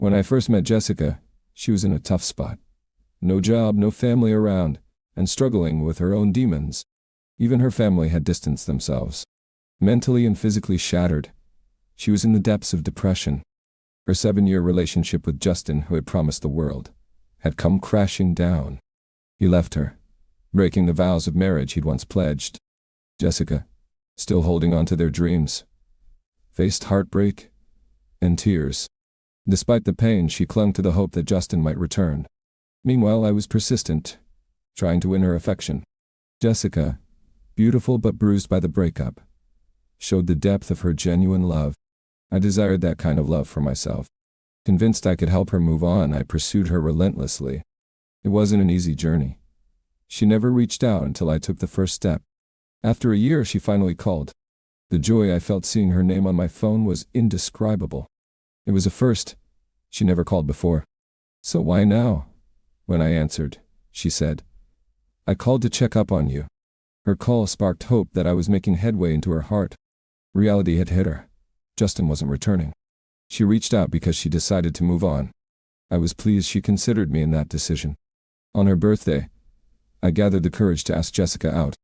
When I first met Jessica, she was in a tough spot. No job, no family around, and struggling with her own demons. Even her family had distanced themselves. Mentally and physically shattered, she was in the depths of depression. Her 7-year relationship with Justin, who had promised the world, had come crashing down. He left her, breaking the vows of marriage he'd once pledged. Jessica, still holding on to their dreams, faced heartbreak and tears. Despite the pain, she clung to the hope that Justin might return. Meanwhile, I was persistent, trying to win her affection. Jessica, beautiful but bruised by the breakup, showed the depth of her genuine love. I desired that kind of love for myself. Convinced I could help her move on, I pursued her relentlessly. It wasn't an easy journey. She never reached out until I took the first step. After a year, she finally called. The joy I felt seeing her name on my phone was indescribable. It was a first. She never called before. "So why now?" When I answered, she said, "I called to check up on you." Her call sparked hope that I was making headway into her heart. Reality had hit her. Justin wasn't returning. She reached out because she decided to move on. I was pleased she considered me in that decision. On her birthday, I gathered the courage to ask Jessica out.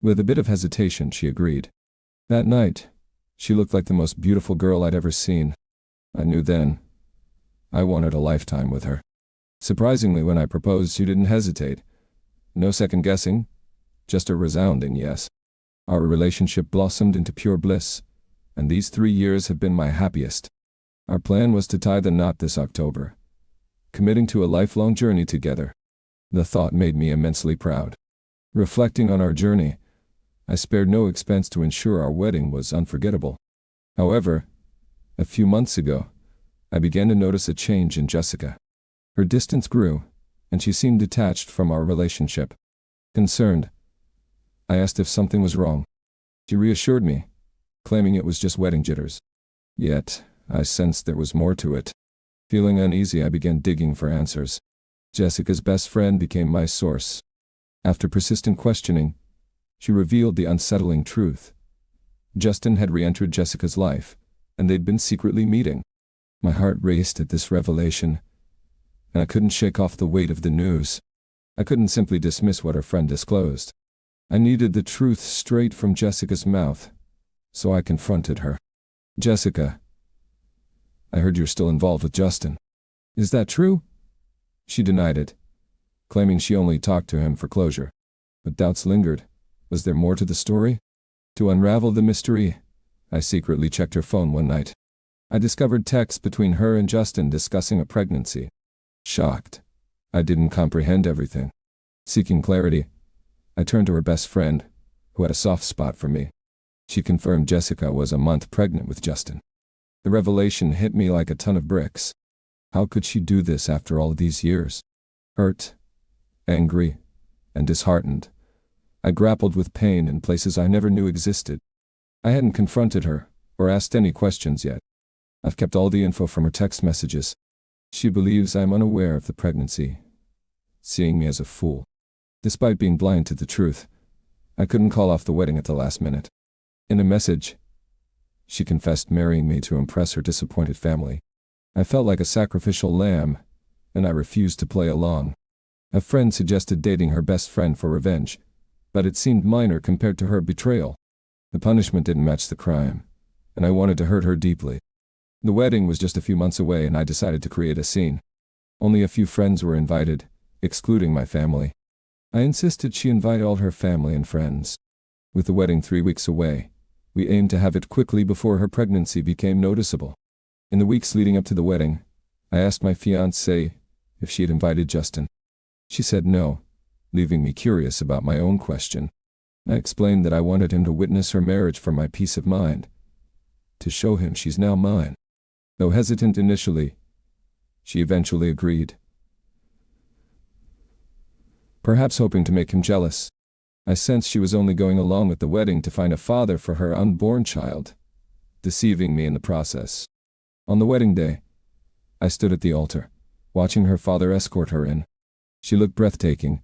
With a bit of hesitation, she agreed. That night, she looked like the most beautiful girl I'd ever seen. I knew then I wanted a lifetime with her. Surprisingly, when I proposed, she didn't hesitate. No second guessing, just a resounding yes. Our relationship blossomed into pure bliss, and these 3 years have been my happiest. Our plan was to tie the knot this October, committing to a lifelong journey together. The thought made me immensely proud. Reflecting on our journey, I spared no expense to ensure our wedding was unforgettable. However, a few months ago, I began to notice a change in Jessica. Her distance grew, and she seemed detached from our relationship. Concerned, I asked if something was wrong. She reassured me, claiming it was just wedding jitters. Yet, I sensed there was more to it. Feeling uneasy, I began digging for answers. Jessica's best friend became my source. After persistent questioning, she revealed the unsettling truth. Justin had re-entered Jessica's life, and they'd been secretly meeting. My heart raced at this revelation, and I couldn't shake off the weight of the news. I couldn't simply dismiss what her friend disclosed. I needed the truth straight from Jessica's mouth, so I confronted her. "Jessica, I heard you're still involved with Justin. Is that true?" She denied it, claiming she only talked to him for closure. But doubts lingered. Was there more to the story? To unravel the mystery, I secretly checked her phone one night. I discovered texts between her and Justin discussing a pregnancy. Shocked, I didn't comprehend everything. Seeking clarity, I turned to her best friend, who had a soft spot for me. She confirmed Jessica was a month pregnant with Justin. The revelation hit me like a ton of bricks. How could she do this after all these years? Hurt, angry, and disheartened, I grappled with pain in places I never knew existed. I hadn't confronted her or asked any questions yet. I've kept all the info from her text messages. She believes I'm unaware of the pregnancy, seeing me as a fool. Despite being blind to the truth, I couldn't call off the wedding at the last minute. In a message, she confessed marrying me to impress her disappointed family. I felt like a sacrificial lamb, and I refused to play along. A friend suggested dating her best friend for revenge, but it seemed minor compared to her betrayal. The punishment didn't match the crime, and I wanted to hurt her deeply. The wedding was just a few months away, and I decided to create a scene. Only a few friends were invited, excluding my family. I insisted she invite all her family and friends. With the wedding 3 weeks away, we aimed to have it quickly before her pregnancy became noticeable. In the weeks leading up to the wedding, I asked my fiancée if she had invited Justin. She said no, leaving me curious about my own question. I explained that I wanted him to witness her marriage for my peace of mind, to show him she's now mine. Though hesitant initially, she eventually agreed. Perhaps hoping to make him jealous, I sensed she was only going along with the wedding to find a father for her unborn child, deceiving me in the process. On the wedding day, I stood at the altar, watching her father escort her in. She looked breathtaking,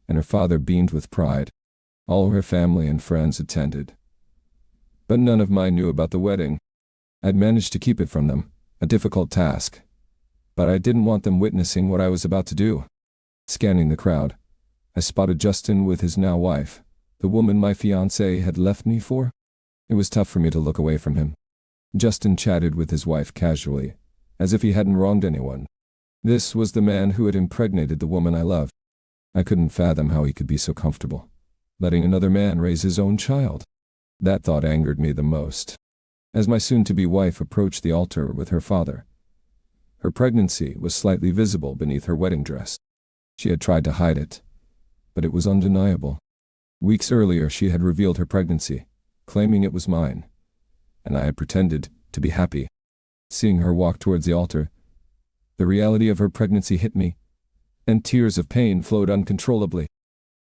and her father beamed with pride. All her family and friends attended, but none of mine knew about the wedding. I'd managed to keep it from them, a difficult task, but I didn't want them witnessing what I was about to do. Scanning the crowd, I spotted Justin with his now wife, the woman my fiancé had left me for. It was tough for me to look away from him. Justin chatted with his wife casually, as if he hadn't wronged anyone. This was the man who had impregnated the woman I loved. I couldn't fathom how he could be so comfortable, letting another man raise his own child. That thought angered me the most. As my soon-to-be wife approached the altar with her father, her pregnancy was slightly visible beneath her wedding dress. She had tried to hide it, but it was undeniable. Weeks earlier she had revealed her pregnancy, claiming it was mine, and I had pretended to be happy. Seeing her walk towards the altar, the reality of her pregnancy hit me, and tears of pain flowed uncontrollably.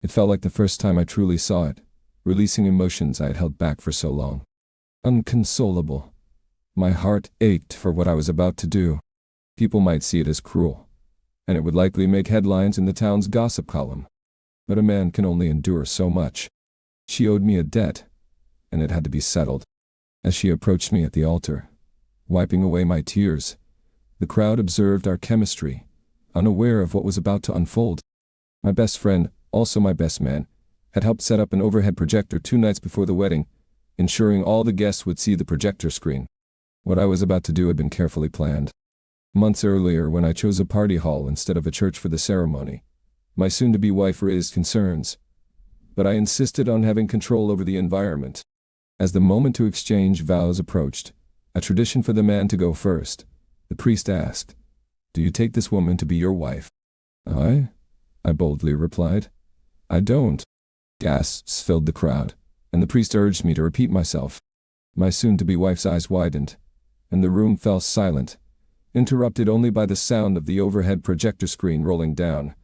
It felt like the first time I truly saw it, releasing emotions I had held back for so long. Unconsolable. My heart ached for what I was about to do. People might see it as cruel, and it would likely make headlines in the town's gossip column. But a man can only endure so much. She owed me a debt, and it had to be settled. As she approached me at the altar, wiping away my tears, the crowd observed our chemistry, unaware of what was about to unfold. My best friend, also my best man, had helped set up an overhead projector 2 nights before the wedding, ensuring all the guests would see the projector screen. What I was about to do had been carefully planned. Months earlier, when I chose a party hall instead of a church for the ceremony, my soon-to-be wife raised concerns, but I insisted on having control over the environment. As the moment to exchange vows approached, a tradition for the man to go first, the priest asked, "Do you take this woman to be your wife?" I boldly replied, "I don't." Gasps filled the crowd, and the priest urged me to repeat myself. My soon-to-be wife's eyes widened, and the room fell silent, interrupted only by the sound of the overhead projector screen rolling down,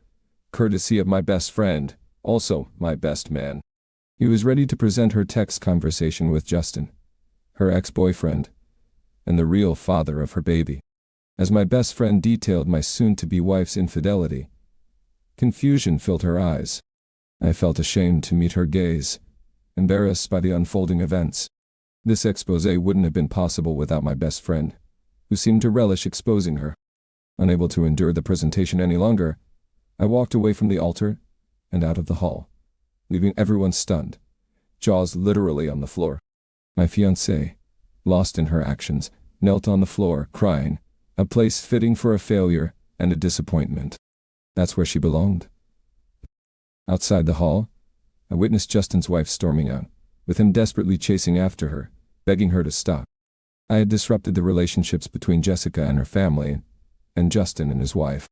courtesy of my best friend, also my best man. He was ready to present her text conversation with Justin, her ex-boyfriend, and the real father of her baby. As my best friend detailed my soon-to-be wife's infidelity, confusion filled her eyes. I felt ashamed to meet her gaze, embarrassed by the unfolding events. This exposé wouldn't have been possible without my best friend, who seemed to relish exposing her. Unable to endure the presentation any longer, I walked away from the altar and out of the hall, leaving everyone stunned, jaws literally on the floor. My fiancée, lost in her actions, knelt on the floor, crying, a place fitting for a failure and a disappointment. That's where she belonged. Outside the hall, I witnessed Justin's wife storming out, with him desperately chasing after her, begging her to stop. I had disrupted the relationships between Jessica and her family, and Justin and his wife.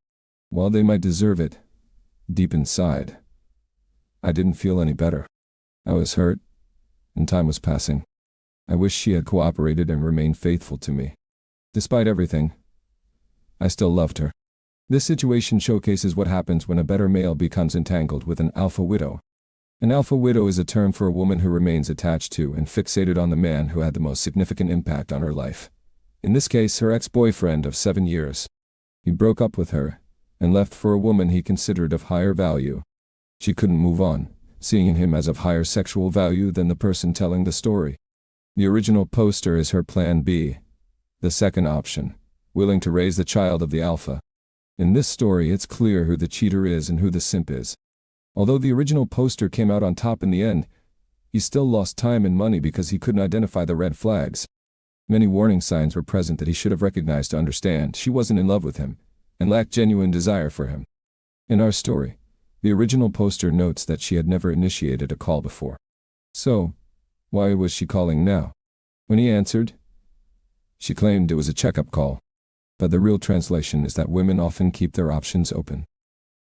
While they might deserve it, deep inside, I didn't feel any better. I was hurt, and time was passing. I wish she had cooperated and remained faithful to me. Despite everything, I still loved her. This situation showcases what happens when a better male becomes entangled with an alpha widow. An alpha widow is a term for a woman who remains attached to and fixated on the man who had the most significant impact on her life. In this case, her ex-boyfriend of 7 years. He broke up with her and left for a woman he considered of higher value. She couldn't move on, seeing him as of higher sexual value than the person telling the story. The original poster is her plan B, the second option, willing to raise the child of the alpha. In this story, it's clear who the cheater is and who the simp is. Although the original poster came out on top in the end, he still lost time and money because he couldn't identify the red flags. Many warning signs were present that he should have recognized to understand she wasn't in love with him and lacked genuine desire for him. In our story, the original poster notes that she had never initiated a call before. So, why was she calling now? When he answered, she claimed it was a checkup call. But the real translation is that women often keep their options open.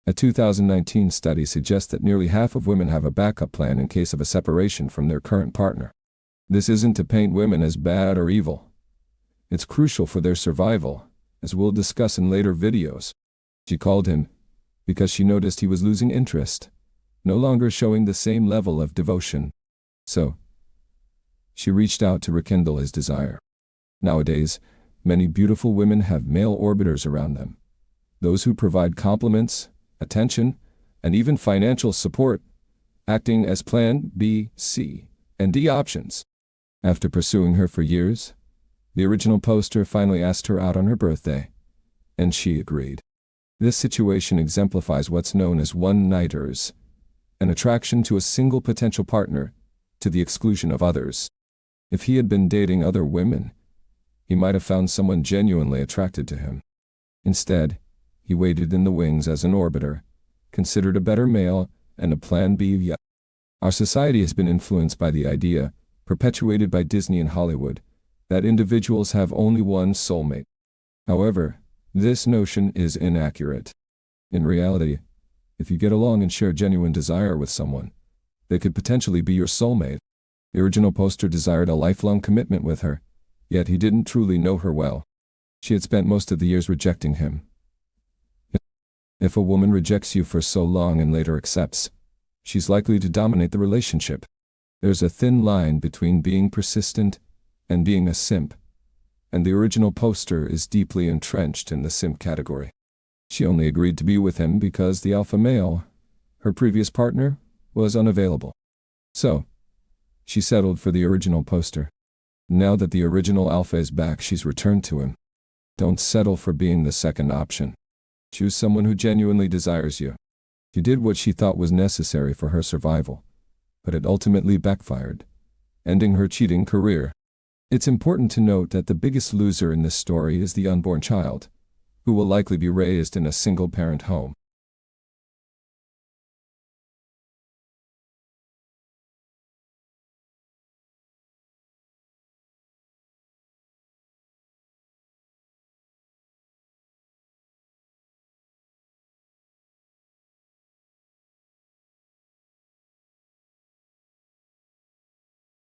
A 2019 study suggests that nearly half of women have a backup plan in case of a separation from their current partner. This isn't to paint women as bad or evil. It's crucial for their survival, as we'll discuss in later videos. She called him because she noticed he was losing interest, no longer showing the same level of devotion. So, she reached out to rekindle his desire. Nowadays, many beautiful women have male orbiters around them. Those who provide compliments, attention, and even financial support, acting as plan B, C, and D options. After pursuing her for years, the original poster finally asked her out on her birthday, and she agreed. This situation exemplifies what's known as one-nighters, an attraction to a single potential partner to the exclusion of others. If he had been dating other women, he might have found someone genuinely attracted to him. Instead, he waited in the wings as an orbiter, considered a better male, and a plan B. Yet, our society has been influenced by the idea, perpetuated by Disney and Hollywood, that individuals have only one soulmate. However, this notion is inaccurate. In reality, if you get along and share genuine desire with someone, they could potentially be your soulmate. The original poster desired a lifelong commitment with her, yet he didn't truly know her well. She had spent most of the years rejecting him. If a woman rejects you for so long and later accepts, she's likely to dominate the relationship. There's a thin line between being persistent and being a simp, and the original poster is deeply entrenched in the simp category. She only agreed to be with him because the alpha male, her previous partner, was unavailable. So, she settled for the original poster. Now that the original alpha is back, she's returned to him. Don't settle for being the second option. Choose someone who genuinely desires you. She did what she thought was necessary for her survival, but it ultimately backfired, ending her cheating career. It's important to note that the biggest loser in this story is the unborn child, who will likely be raised in a single-parent home.